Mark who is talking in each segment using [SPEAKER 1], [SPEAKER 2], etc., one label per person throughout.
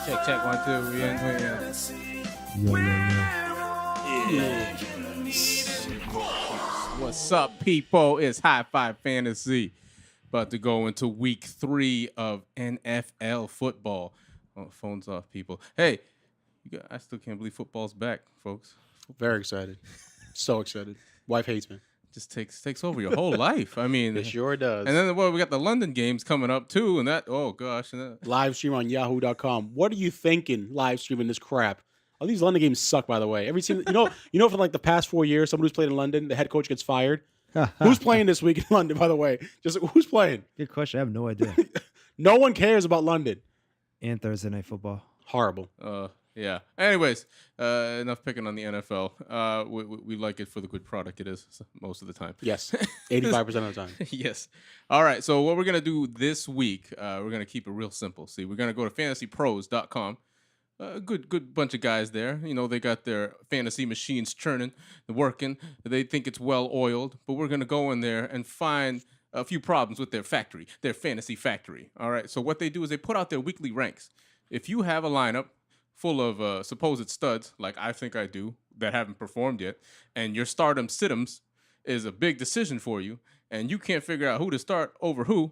[SPEAKER 1] Check 1 2. We in.
[SPEAKER 2] Yeah.
[SPEAKER 1] What's up, people? It's HighFive Fantasy. About to go into week 3 of NFL football. Oh, phones off, people. Hey, I still can't believe football's back, folks.
[SPEAKER 2] Very excited. So excited. Wife hates me.
[SPEAKER 1] Just takes over your whole life. I mean,
[SPEAKER 2] It sure does.
[SPEAKER 1] And then we got the London games coming up too, and that
[SPEAKER 2] Live stream on yahoo.com. What are you thinking live streaming this crap? Oh, these London games suck, by the way. Every team, for like the past 4 years, someone who's played in London, the head coach gets fired. Who's playing this week in London, by the way? Just who's playing?
[SPEAKER 3] Good question. I have no idea.
[SPEAKER 2] No one cares about London.
[SPEAKER 3] And Thursday Night Football.
[SPEAKER 2] Horrible.
[SPEAKER 1] Yeah. Anyways, enough picking on the NFL. We like it for the good product it is most of the time.
[SPEAKER 2] Yes, 85% of the time.
[SPEAKER 1] Yes. All right. So what we're gonna do this week, we're gonna keep it real simple. See, we're gonna go to fantasypros.com. A good bunch of guys there. You know, they got their fantasy machines churning, working. They think it's well oiled, but we're gonna go in there and find a few problems with their factory, their fantasy factory. All right. So what they do is they put out their weekly ranks. If you have a lineup full of supposed studs, like I think I do, that haven't performed yet, and your stardom situms is a big decision for you, and you can't figure out who to start over who,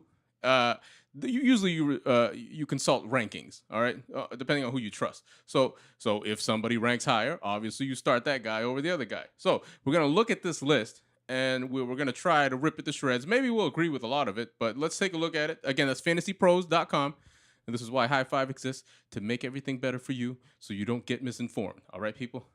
[SPEAKER 1] you consult rankings, all right, depending on who you trust. So if somebody ranks higher, obviously you start that guy over the other guy. So we're going to look at this list, and we're going to try to rip it to shreds. Maybe we'll agree with a lot of it, but let's take a look at it. Again, that's fantasypros.com. And this is why HighFive exists, to make everything better for you so you don't get misinformed. All right, people?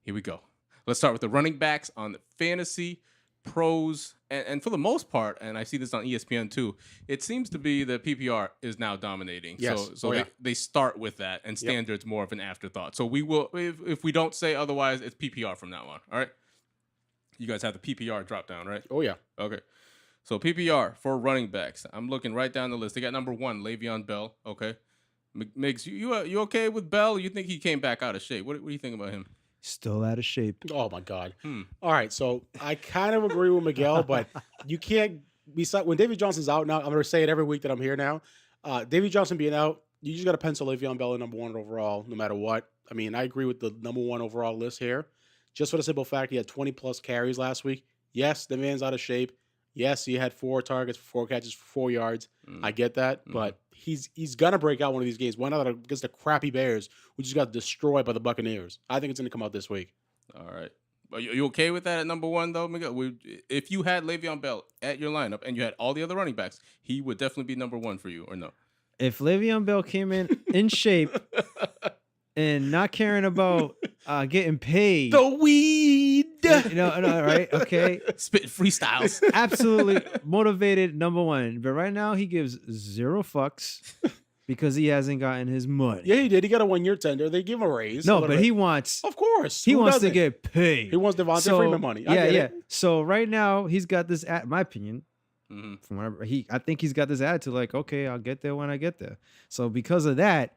[SPEAKER 1] Here we go. Let's start with the running backs on the Fantasy Pros. And for the most part, and I see this on ESPN too, it seems to be that PPR is now dominating.
[SPEAKER 2] Yes.
[SPEAKER 1] So they start with that, and standard's more of an afterthought. So we will, if we don't say otherwise, it's PPR from now on. All right? You guys have the PPR drop down, right?
[SPEAKER 2] Oh, yeah.
[SPEAKER 1] Okay. So PPR for running backs. I'm looking right down the list. They got number 1, Le'Veon Bell. Okay. Migs, you okay with Bell? You think he came back out of shape? What do you think about him?
[SPEAKER 3] Still out of shape.
[SPEAKER 2] Oh, my God. All right. So I kind of agree with Miguel, but you can't be when David Johnson's out now. I'm going to say it every week that I'm here now. David Johnson being out, you just got to pencil Le'Veon Bell in number 1 overall, no matter what. I mean, I agree with the number 1 overall list here. Just for the simple fact he had 20-plus carries last week. Yes, the man's out of shape. Yes, he had 4 targets, 4 catches for 4 yards. I get that, but he's gonna break out one of these games. Why not against the crappy Bears, who just got destroyed by the Buccaneers? I think it's gonna come out this week.
[SPEAKER 1] All right. Are you okay with that at number 1, though, Miguel? If you had Le'Veon Bell at your lineup and you had all the other running backs, he would definitely be number 1 for you, or no?
[SPEAKER 3] If Le'Veon Bell came in shape and not caring about getting paid.
[SPEAKER 2] The weed.
[SPEAKER 3] Right? Okay.
[SPEAKER 1] Spit freestyles.
[SPEAKER 3] Absolutely motivated, number 1. But right now he gives 0 fucks because he hasn't gotten his money.
[SPEAKER 2] Yeah, he did. He got a 1-year tender. They give him a raise.
[SPEAKER 3] No, but he wants.
[SPEAKER 2] Of course.
[SPEAKER 3] He wants to get paid.
[SPEAKER 2] He wants Devontae Freeman money.
[SPEAKER 3] Yeah. So right now he's got this, my opinion, from whatever I think he's got this attitude like, okay, I'll get there when I get there. So because of that,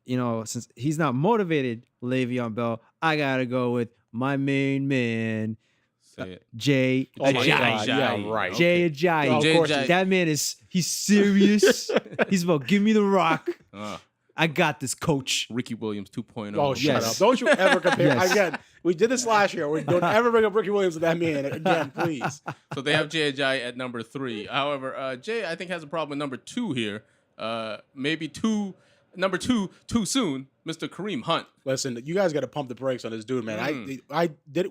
[SPEAKER 3] since he's not motivated, Le'Veon Bell, I gotta go with my main man, Jay.
[SPEAKER 2] Oh my God! Yeah, right.
[SPEAKER 3] Jay Ajayi.
[SPEAKER 2] Oh, of course.
[SPEAKER 3] That man he's serious. He's about give me the rock. I got this, coach.
[SPEAKER 1] Ricky Williams 2.0.
[SPEAKER 2] Oh, shut up! Don't you ever compare?
[SPEAKER 3] Yes.
[SPEAKER 2] Again, we did this last year. We don't ever bring up Ricky Williams to that man again, please.
[SPEAKER 1] So they have Jay Ajayi at number 3. However, Jay I think has a problem with number 2 here. Maybe number 2 too soon, Mr. Kareem Hunt.
[SPEAKER 2] Listen, you guys got to pump the brakes on this dude, man.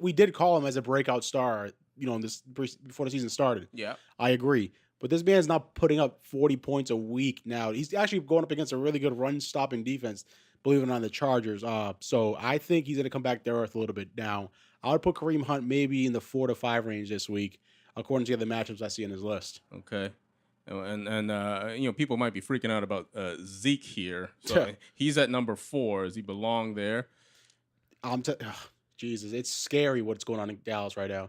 [SPEAKER 2] We did call him as a breakout star, in this before the season started.
[SPEAKER 1] Yeah,
[SPEAKER 2] I agree. But this man's not putting up 40 points a week now. He's actually going up against a really good run-stopping defense, believe it or not, the Chargers. So I think he's going to come back to earth a little bit now. I would put Kareem Hunt maybe in the 4 to 5 range this week, according to the matchups I see in his list.
[SPEAKER 1] Okay. And people might be freaking out about Zeke here. So he's at number 4. Does he belong there?
[SPEAKER 2] Jesus, it's scary what's going on in Dallas right now.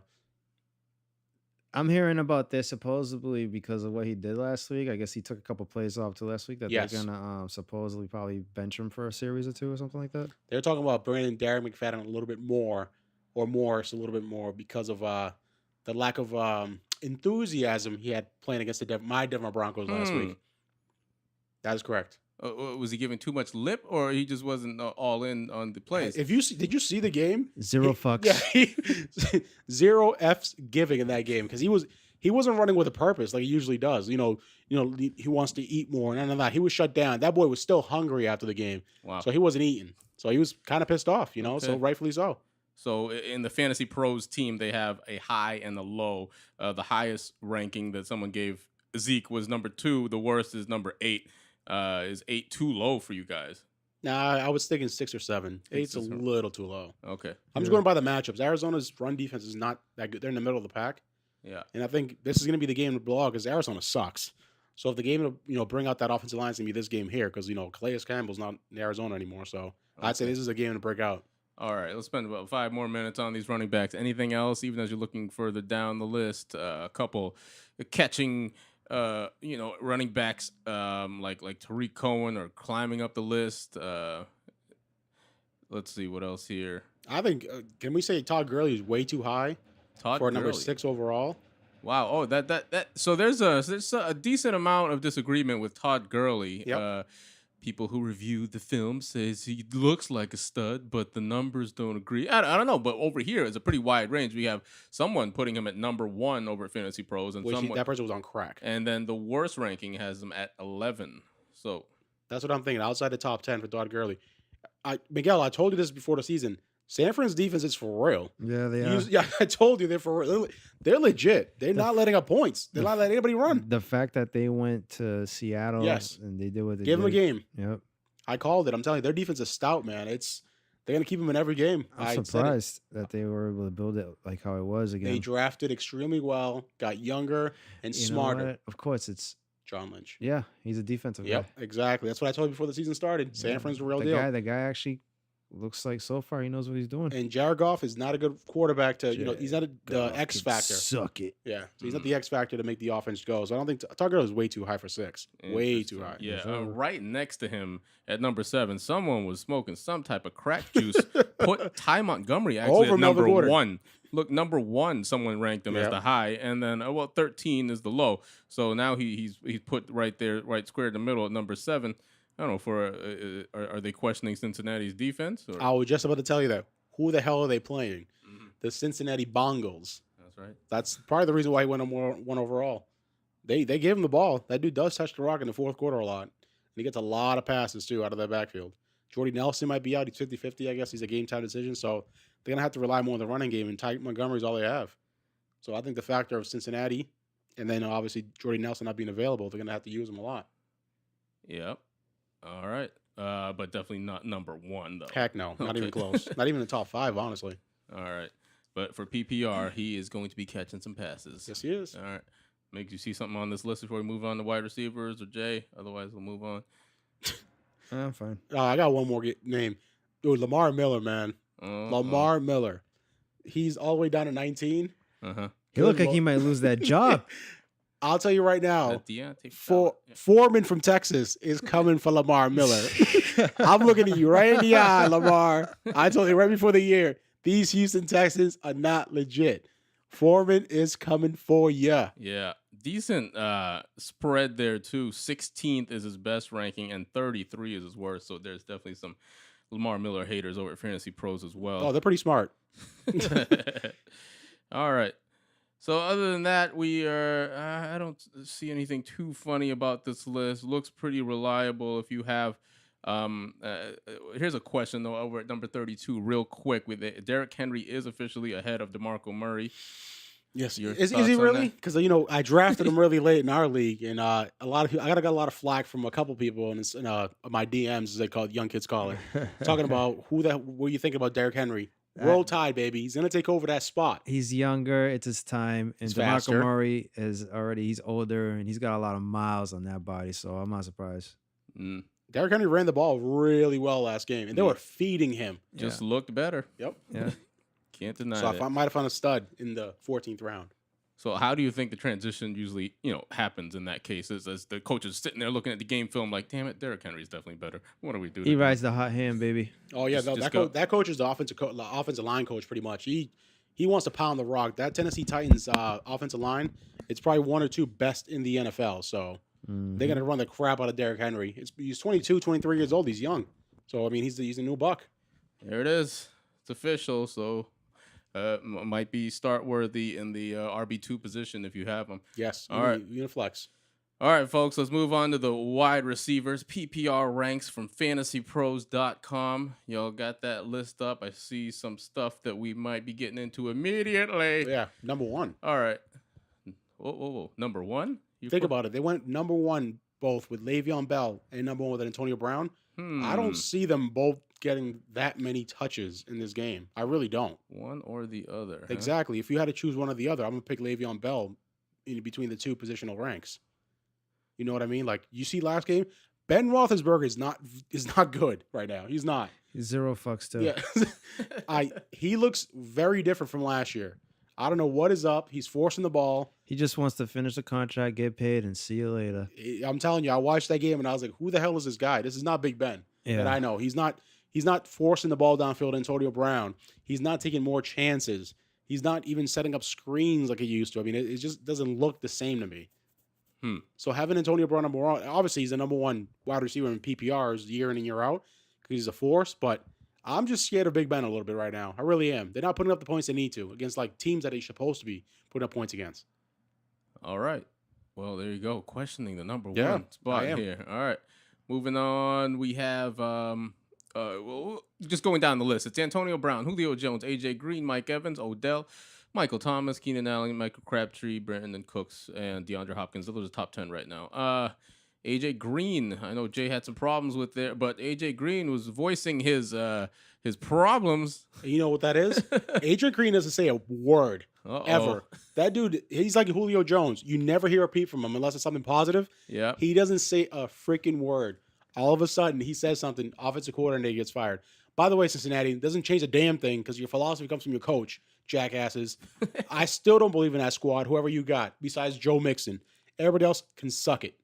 [SPEAKER 3] I'm hearing about this supposedly because of what he did last week. I guess he took a couple plays off to last week that they're gonna supposedly probably bench him for a series or 2 or something like that.
[SPEAKER 2] They're talking about bringing Darren McFadden a little bit more, or Morris a little bit more, because of the lack of enthusiasm he had playing against my Denver Broncos last week. That is correct.
[SPEAKER 1] Was he giving too much lip, or he just wasn't all in on the plays?
[SPEAKER 2] If you see, did you see the game?
[SPEAKER 3] Zero fucks.
[SPEAKER 2] Yeah, zero f's giving in that game because he wasn't running with a purpose like he usually does. He wants to eat more and none of that. He was shut down. That boy was still hungry after the game,
[SPEAKER 1] Wow.
[SPEAKER 2] so he wasn't eating. So he was kind of pissed off,
[SPEAKER 1] Okay.
[SPEAKER 2] So rightfully so.
[SPEAKER 1] So in the Fantasy Pros team, they have a high and a low. The highest ranking that someone gave Zeke was number 2. The worst is number 8. Is 8 too low for you guys?
[SPEAKER 2] Nah, I was thinking 6 or 7. 8's a
[SPEAKER 1] 6 or 7.
[SPEAKER 2] little too low.
[SPEAKER 1] Okay.
[SPEAKER 2] I'm just going by the matchups. Arizona's run defense is not that good. They're in the middle of the pack.
[SPEAKER 1] Yeah.
[SPEAKER 2] And I think this is going to be the game to blow because Arizona sucks. So if the game to bring out that offensive line is going to be this game here because Calais Campbell's not in Arizona anymore. So I'd say this is a game to break out.
[SPEAKER 1] All right, let's spend about 5 more minutes on these running backs. Anything else, even as you're looking further down the list? A couple catching, running backs like Tariq Cohen or climbing up the list. Let's see what else here.
[SPEAKER 2] I think can we say Todd Gurley is way too high for number
[SPEAKER 1] Gurley.
[SPEAKER 2] 6 overall?
[SPEAKER 1] Wow. Oh, that. So there's a decent amount of disagreement with Todd Gurley.
[SPEAKER 2] Yep.
[SPEAKER 1] People who reviewed the film says he looks like a stud, but the numbers don't agree. I don't know, but over here is a pretty wide range. We have someone putting him at number 1 over at Fantasy Pros, and
[SPEAKER 2] that person was on crack.
[SPEAKER 1] And then the worst ranking has him at 11. So
[SPEAKER 2] that's what I'm thinking. Outside the top 10 for Todd Gurley. Miguel, I told you this before the season. San Fran's defense is for real.
[SPEAKER 3] Yeah, they are.
[SPEAKER 2] Yeah, I told you they're for real. They're legit. They're not letting up points. They're not letting anybody run.
[SPEAKER 3] The fact that they went to Seattle,
[SPEAKER 2] yes,
[SPEAKER 3] and they did what they
[SPEAKER 2] give them a game.
[SPEAKER 3] Yep,
[SPEAKER 2] I called it. I'm telling you, their defense is stout, man. They're gonna keep them in every game.
[SPEAKER 3] I'm surprised that they were able to build it like how it was again.
[SPEAKER 2] They drafted extremely well, got younger and smarter.
[SPEAKER 3] Of course, it's
[SPEAKER 2] John Lynch.
[SPEAKER 3] Yeah, he's a defensive guy.
[SPEAKER 2] Yep, exactly. That's what I told you before the season started. San Fran's the real deal.
[SPEAKER 3] The guy actually looks like so far he knows what he's doing.
[SPEAKER 2] And Jared Goff is not a good quarterback to, he's not the X factor.
[SPEAKER 3] Suck it.
[SPEAKER 2] Yeah. So he's not the X factor to make the offense go. So I don't think Todd Gurley is way too high for 6. Way too high.
[SPEAKER 1] Yeah. Right next to him at number 7, someone was smoking some type of crack juice. Put Ty Montgomery actually at number 1. Look, number 1, someone ranked him as the high, and then 13 is the low. So now he's put right there, right square in the middle at number 7. I don't know. Are they questioning Cincinnati's defense? Or?
[SPEAKER 2] I was just about to tell you that. Who the hell are they playing? Mm-hmm. The Cincinnati Bengals.
[SPEAKER 1] That's right.
[SPEAKER 2] That's probably the reason why he went on 1 overall. They gave him the ball. That dude does touch the rock in the fourth quarter a lot. And he gets a lot of passes, too, out of that backfield. Jordy Nelson might be out. He's 50-50, I guess. He's a game-time decision. So they're going to have to rely more on the running game, and Ty Montgomery's all they have. So I think the factor of Cincinnati, and then obviously Jordy Nelson not being available, they're going to have to use him a lot.
[SPEAKER 1] Yep. All right. But definitely not number 1, though.
[SPEAKER 2] Heck no. Not even close. Not even the top 5, honestly.
[SPEAKER 1] All right. But for PPR, he is going to be catching some passes.
[SPEAKER 2] Yes, he is.
[SPEAKER 1] All right. Make you see something on this list before we move on to wide receivers or Jay. Otherwise, we'll move on.
[SPEAKER 3] I'm fine.
[SPEAKER 2] I got one more name. Dude, Lamar Miller, man. Lamar Miller. He's all the way down to 19.
[SPEAKER 3] Uh-huh. He looked like he might lose that job.
[SPEAKER 2] I'll tell you right now, Foreman from Texas is coming for Lamar Miller. I'm looking at you right in the eye, Lamar. I told you right before the year, these Houston Texans are not legit. Foreman is coming for you.
[SPEAKER 1] Yeah. Decent spread there, too. 16th is his best ranking, and 33 is his worst. So there's definitely some Lamar Miller haters over at Fantasy Pros as well.
[SPEAKER 2] Oh, they're pretty smart.
[SPEAKER 1] All right. So other than that, we are. I don't see anything too funny about this list. Looks pretty reliable. If you have, here's a question though. Over at number 32, real quick, with it, Derrick Henry is officially ahead of DeMarco Murray.
[SPEAKER 2] Yes, is he really? Because I drafted him really late in our league, and a lot of people, I got a lot of flack from a couple people in my DMs, as they call it, young kids call it, talking about what you think about Derrick Henry. Roll Tide, baby. He's gonna take over that spot.
[SPEAKER 3] He's younger. It's his time. And DeMarco Murray he's older, and he's got a lot of miles on that body. So I'm not surprised.
[SPEAKER 2] Derrick Henry ran the ball really well last game, and they were feeding him.
[SPEAKER 1] Just looked better.
[SPEAKER 2] Yep.
[SPEAKER 3] Yeah.
[SPEAKER 1] Can't deny
[SPEAKER 2] so
[SPEAKER 1] that.
[SPEAKER 2] I might have found a stud in the 14th round.
[SPEAKER 1] So how do you think the transition usually, happens in that case? As the coach is sitting there looking at the game film like, damn it, Derrick Henry's definitely better. What do we do?
[SPEAKER 3] He rides the hot hand, baby.
[SPEAKER 2] Oh, yeah. That coach is the offensive line coach pretty much. He wants to pound the rock. That Tennessee Titans offensive line, it's probably 1 or 2 best in the NFL. So They're going to run the crap out of Derrick Henry. He's 22, 23 years old. He's young. So, I mean, he's a new buck.
[SPEAKER 1] There it is. It's official. So might be start worthy in the RB2 position if you have him.
[SPEAKER 2] Yes.
[SPEAKER 1] All right.
[SPEAKER 2] You need a flex.
[SPEAKER 1] All right, folks, let's move on to the wide receivers. PPR ranks from fantasypros.com. Y'all got that list up. I see some stuff that we might be getting into immediately.
[SPEAKER 2] Yeah, number one.
[SPEAKER 1] All right. Whoa. Number one?
[SPEAKER 2] Think about it. They went number one both with Le'Veon Bell and number one with Antonio Brown. I don't see them both getting that many touches in this game. I really don't.
[SPEAKER 1] One or the other.
[SPEAKER 2] Exactly. If you had to choose one or the other, I'm going to pick Le'Veon Bell in between the two positional ranks. You know what I mean? Like, you see last game, Ben Roethlisberger is not good right now. He's not.
[SPEAKER 3] He's 0 fucks too.
[SPEAKER 2] Yeah. He looks very different from last year. I don't know what is up. He's forcing the ball.
[SPEAKER 3] He just wants to finish the contract, get paid, and see you later.
[SPEAKER 2] I'm telling you, I watched that game and I was like, who the hell is this guy? This is not Big Ben.
[SPEAKER 3] Yeah.
[SPEAKER 2] And I know he's not forcing the ball downfield, Antonio Brown. He's not taking more chances. He's not even setting up screens like he used to. I mean, it just doesn't look the same to me. So having Antonio Brown number one, obviously he's the number one wide receiver in PPRs year in and year out because he's a force, but I'm just scared of Big Ben a little bit right now. I really am. They're not putting up the points they need to against like teams that they're supposed to be putting up points against.
[SPEAKER 1] All right. Well, there you go. Questioning the number
[SPEAKER 2] Yeah,
[SPEAKER 1] one spot
[SPEAKER 2] I am.
[SPEAKER 1] here. All right. Moving on, we have well, just going down the list. It's Antonio Brown, Julio Jones, AJ Green, Mike Evans, Odell, Michael Thomas, Keenan Allen, Michael Crabtree, Brandon Cooks, and DeAndre Hopkins. Those are the top 10 right now. AJ Green, I know Jay had some problems with there, but AJ Green was voicing his problems.
[SPEAKER 2] You know what that is? AJ Green doesn't say a word ever. That dude, he's like Julio Jones. You never hear a peep from him unless it's something positive.
[SPEAKER 1] Yeah.
[SPEAKER 2] He doesn't say a freaking word. All of a sudden, he says something, offensive coordinator gets fired. By the way, Cincinnati, it doesn't change a damn thing because your philosophy comes from your coach, jackasses. I still don't believe in that squad, whoever you got, besides Joe Mixon. Everybody else can suck it.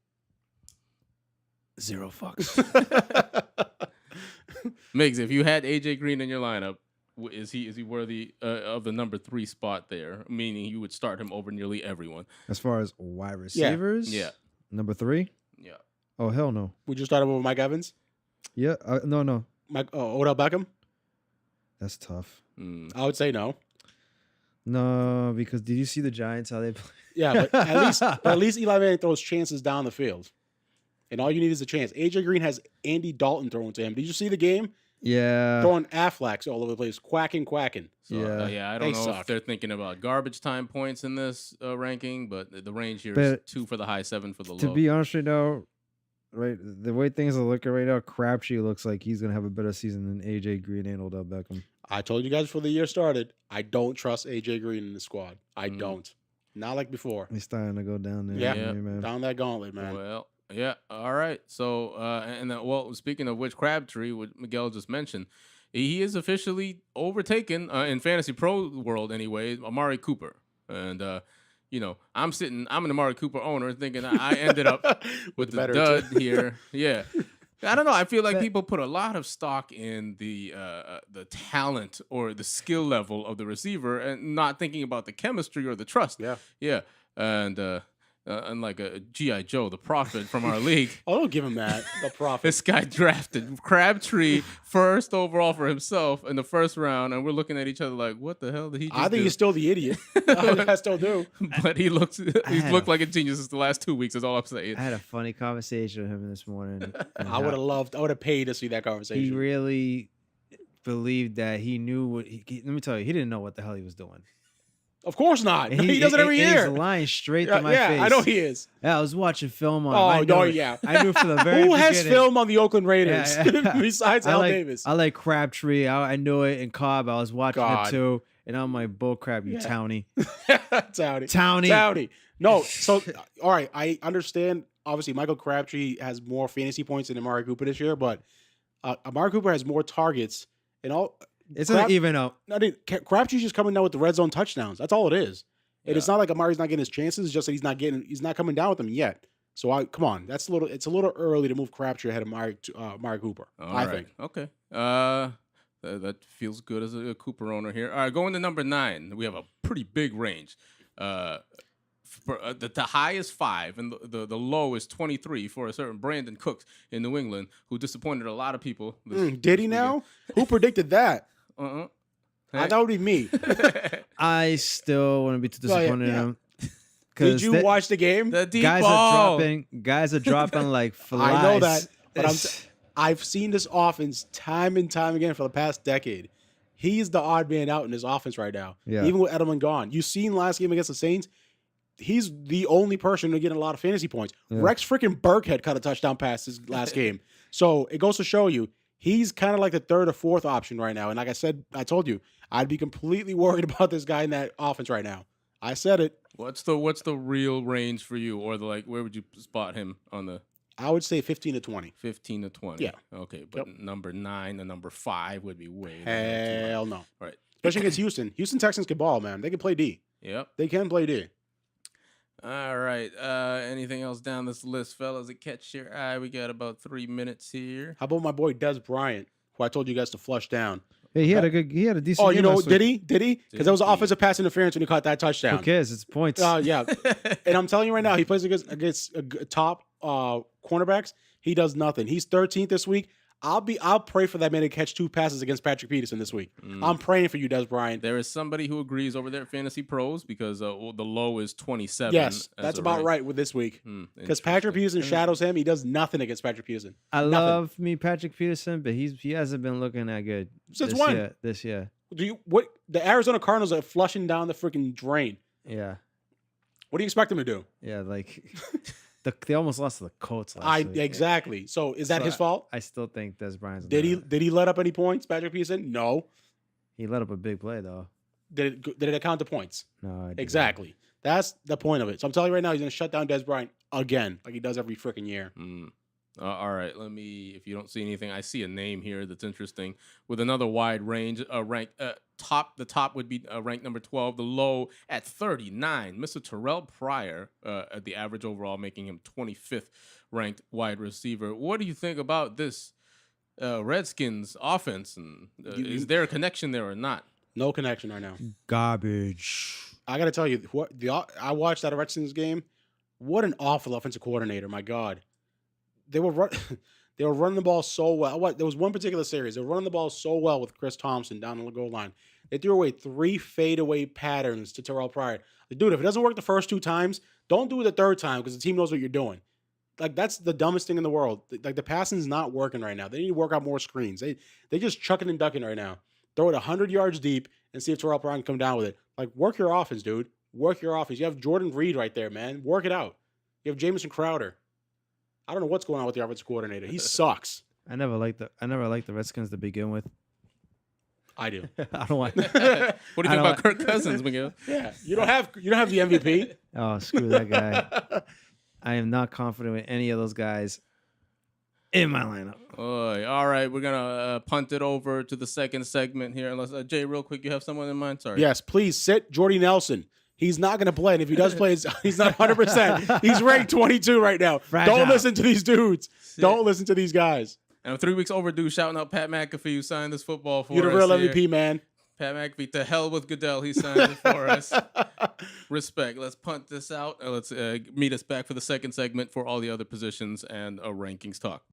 [SPEAKER 3] 0 fucks.
[SPEAKER 1] Migs, if you had AJ Green in your lineup, is he worthy of the number 3 spot there? Meaning you would start him over nearly everyone.
[SPEAKER 3] As far as wide receivers,
[SPEAKER 1] Yeah.
[SPEAKER 3] Number 3.
[SPEAKER 1] Yeah.
[SPEAKER 3] Oh hell no.
[SPEAKER 2] Would you start him over Mike Evans?
[SPEAKER 3] Yeah, no.
[SPEAKER 2] Odell Beckham?
[SPEAKER 3] That's tough.
[SPEAKER 2] I would say no.
[SPEAKER 3] No, because did you see the Giants how they play?
[SPEAKER 2] Yeah, but at least Eli Manning throws chances down the field. And all you need is a chance. AJ Green has Andy Dalton thrown to him. Did you see the game?
[SPEAKER 3] Yeah.
[SPEAKER 2] Throwing Afflex all over the place, quacking.
[SPEAKER 1] So,
[SPEAKER 3] Yeah.
[SPEAKER 1] I don't know
[SPEAKER 2] suck.
[SPEAKER 1] if they're thinking about garbage time points in this ranking, but the range here is
[SPEAKER 3] But
[SPEAKER 1] 2 for the high, 7 for the low.
[SPEAKER 3] To be honest right now, right, the way things are looking right now, Crabtree looks like he's gonna have a better season than AJ Green and Odell Beckham.
[SPEAKER 2] I told you guys before the year started, I don't trust AJ Green in the squad. I don't. Not like before.
[SPEAKER 3] He's starting to go down there.
[SPEAKER 2] Yeah.
[SPEAKER 3] man.
[SPEAKER 2] Down that gauntlet, man.
[SPEAKER 1] Well, yeah. All right. So, and then, well, speaking of which, Crabtree, what Miguel just mentioned, he is officially overtaken in Fantasy Pro world anyway, Amari Cooper. And, I'm an Amari Cooper owner thinking I ended up with the dud here. Yeah. I don't know. I feel like people put a lot of stock in the talent or the skill level of the receiver and not thinking about the chemistry or the trust.
[SPEAKER 2] Yeah.
[SPEAKER 1] Yeah. And unlike a G.I. Joe, the prophet from our league.
[SPEAKER 2] Oh, don't give him that. The prophet.
[SPEAKER 1] This guy drafted Crabtree first overall for himself in the first round, and we're looking at each other like, what the hell did he just
[SPEAKER 2] I think
[SPEAKER 1] do?
[SPEAKER 2] he's still the idiot. I still do.
[SPEAKER 1] But he's looked like a genius the last 2 weeks, is all I'm saying.
[SPEAKER 3] I had a funny conversation with him this morning. and
[SPEAKER 2] I would have paid to see that conversation.
[SPEAKER 3] He really believed that he knew what let me tell you, he didn't know what the hell he was doing.
[SPEAKER 2] Of course not.
[SPEAKER 3] And
[SPEAKER 2] He does it every year.
[SPEAKER 3] He's lying straight to my face.
[SPEAKER 2] I know he is.
[SPEAKER 3] Yeah, I was watching film on.
[SPEAKER 2] Oh,
[SPEAKER 3] I know
[SPEAKER 2] no,
[SPEAKER 3] it.
[SPEAKER 2] yeah.
[SPEAKER 3] I knew from the very
[SPEAKER 2] Who has
[SPEAKER 3] beginning.
[SPEAKER 2] film on the Oakland Raiders
[SPEAKER 3] Yeah.
[SPEAKER 2] besides Al Davis?
[SPEAKER 3] I like Crabtree. I knew it. And Cobb, I was watching
[SPEAKER 2] God.
[SPEAKER 3] it too. And I'm like, bull crap, you townie.
[SPEAKER 2] Townie. No, so, all right, I understand. Obviously, Michael Crabtree has more fantasy points than Amari Cooper this year, but Amari Cooper has more targets. And all.
[SPEAKER 3] It's not even out.
[SPEAKER 2] Crabtree's just coming down with the red zone touchdowns. That's all it is. And it's
[SPEAKER 1] Yeah.
[SPEAKER 2] not like Amari's not getting his chances. It's just that he's not coming down with them yet. So come on, it's a little early to move Crabtree ahead of Amari Cooper. I think.
[SPEAKER 1] Okay. That feels good as a Cooper owner here. All right, going to number 9. We have a pretty big range. For, the high is 5 and the low is 23 for a certain Brandon Cooks in New England, who disappointed a lot of people.
[SPEAKER 2] Did he now? Who predicted that?
[SPEAKER 1] Uh-uh.
[SPEAKER 2] That would be me.
[SPEAKER 3] I still wouldn't be too disappointed in him.
[SPEAKER 2] Did you watch the game?
[SPEAKER 1] The deep
[SPEAKER 3] guys
[SPEAKER 1] ball.
[SPEAKER 3] are dropping like flies.
[SPEAKER 2] I know that, but I've seen this offense time and time again for the past decade. He's the odd man out in this offense right now.
[SPEAKER 3] Yeah.
[SPEAKER 2] Even with Edelman gone. You seen last game against the Saints? He's the only person to get a lot of fantasy points.
[SPEAKER 3] Yeah.
[SPEAKER 2] Rex freaking Burkhead caught a touchdown pass this last game. So it goes to show you, he's kind of like the third or fourth option right now. And like I said, I told you, I'd be completely worried about this guy in that offense right now. I said it.
[SPEAKER 1] What's the real range for you, or where would you spot him on the
[SPEAKER 2] I would say 15 to 20.
[SPEAKER 1] 15 to 20?
[SPEAKER 2] Yeah.
[SPEAKER 1] Okay, but number 9 and number 5 would be way.
[SPEAKER 2] Hell no.
[SPEAKER 1] Right.
[SPEAKER 2] Especially against Houston. Houston Texans can ball, man. They can play D.
[SPEAKER 1] Yep.
[SPEAKER 2] They can play D.
[SPEAKER 1] All right. Anything else down this list, fellas, that catch your eye? We got about 3 minutes here.
[SPEAKER 2] How about my boy Des Bryant, who I told you guys to flush down?
[SPEAKER 3] Hey, he had a decent.
[SPEAKER 2] Oh,
[SPEAKER 3] game
[SPEAKER 2] you know,
[SPEAKER 3] last
[SPEAKER 2] did
[SPEAKER 3] week.
[SPEAKER 2] he? Because there was an offensive pass interference when he caught that touchdown.
[SPEAKER 3] Who cares? It's points.
[SPEAKER 2] Yeah. And I'm telling you right now, he plays against top cornerbacks. He does nothing. He's 13th this week. I'll pray for that man to catch 2 passes against Patrick Peterson this week. I'm praying for you, Des Bryant.
[SPEAKER 1] There is somebody who agrees over there at Fantasy Pros because the low is 27.
[SPEAKER 2] Yes, that's about right with this week. Because Patrick Peterson shadows him. He does nothing against Patrick Peterson.
[SPEAKER 3] I love me Patrick Peterson, but he hasn't been looking that good
[SPEAKER 2] Since when?
[SPEAKER 3] This year.
[SPEAKER 2] The Arizona Cardinals are flushing down the freaking drain.
[SPEAKER 3] Yeah.
[SPEAKER 2] What do you expect them to do?
[SPEAKER 3] Yeah, like they almost lost to the Colts last week.
[SPEAKER 2] Exactly. So is that his fault?
[SPEAKER 3] I still think Des Bryant's.
[SPEAKER 2] Did he let up any points, Patrick Peterson? No.
[SPEAKER 3] He let up a big play though.
[SPEAKER 2] Did it account to points?
[SPEAKER 3] No, I
[SPEAKER 2] exactly. That's the point of it. So I'm telling you right now, he's going to shut down Des Bryant again, like he does every freaking year.
[SPEAKER 1] All right, if you don't see anything, I see a name here that's interesting with another wide range. The top would be ranked number 12, the low at 39. Mr. Terrell Pryor at the average overall, making him 25th ranked wide receiver. What do you think about this Redskins offense? And is there a connection there or not?
[SPEAKER 2] No connection right now.
[SPEAKER 3] Garbage.
[SPEAKER 2] I got to tell you, I watched that Redskins game. What an awful offensive coordinator! My God. They were running the ball so well. There was one particular series. They were running the ball so well with Chris Thompson down on the goal line. They threw away 3 fadeaway patterns to Terrell Pryor. Like, dude, if it doesn't work the first 2 times, don't do it the third time because the team knows what you're doing. Like, that's the dumbest thing in the world. Like, the passing's not working right now. They need to work out more screens. They just chucking and ducking right now. Throw it 100 yards deep and see if Terrell Pryor can come down with it. Like, work your offense, dude. Work your offense. You have Jordan Reed right there, man. Work it out. You have Jamison Crowder. I don't know what's going on with the offensive coordinator. He sucks.
[SPEAKER 3] I never liked the Redskins to begin with.
[SPEAKER 2] I do.
[SPEAKER 3] I don't want.
[SPEAKER 1] What do you think about Kirk Cousins, Miguel?
[SPEAKER 2] Yeah, you don't have the MVP.
[SPEAKER 3] Oh, screw that guy. I am not confident with any of those guys in my lineup.
[SPEAKER 1] All right, we're gonna punt it over to the second segment here. Unless Jay, real quick, you have someone in mind? Sorry.
[SPEAKER 2] Yes, please sit Jordy Nelson. He's not going to play, and if he does play, he's not 100%. He's ranked 22 right now.
[SPEAKER 3] Fragile.
[SPEAKER 2] Don't listen to these dudes. Don't listen to these guys.
[SPEAKER 1] And I'm 3 weeks overdue shouting out Pat McAfee, who signed this football for us.
[SPEAKER 2] You're the real
[SPEAKER 1] here.
[SPEAKER 2] MVP, man.
[SPEAKER 1] Pat McAfee, to hell with Goodell. He signed it for us. Respect. Let's punt this out. Let's meet us back for the second segment for all the other positions and rankings talk.